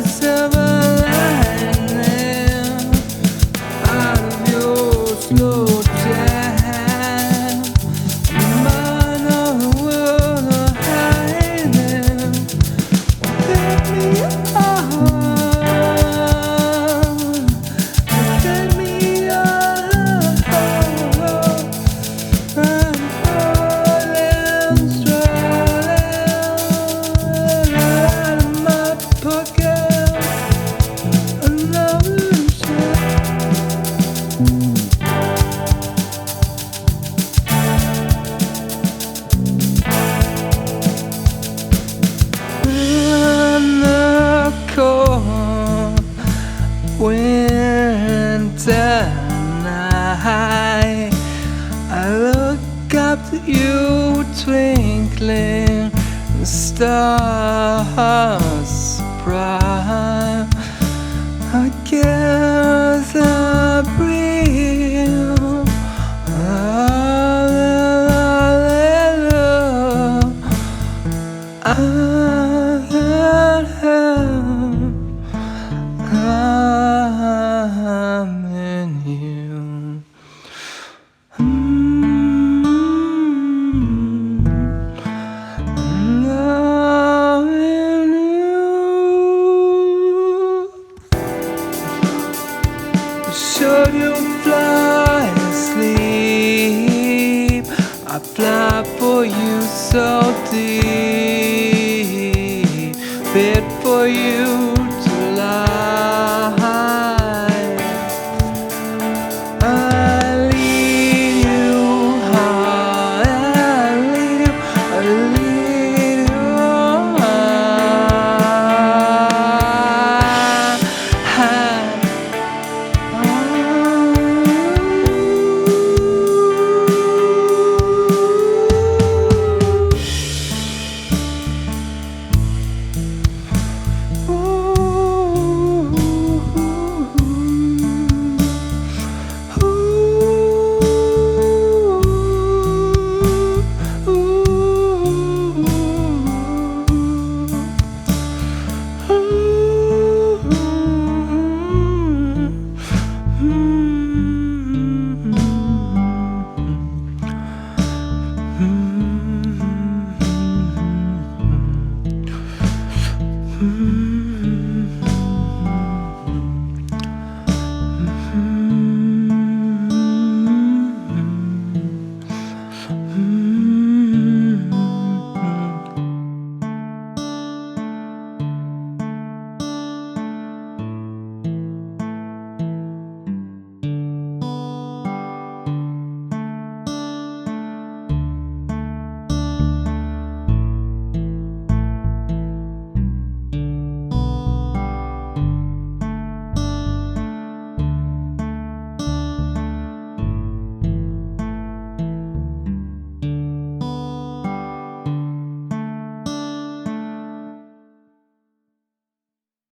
silver lining out of your slow jam. Mind of the world are hiding. Pick me up, take me up. I'm falling, strolling out of my pocket. Another shot. In the cold winter night, I look up to you, twinkling stars bright. I guess I breathe. Hallelujah. I'm in you. Loving you. Should you fly asleep? I fly for you so deep, fit for you to lie. I lead you high, I lead you high. Mm-hmm.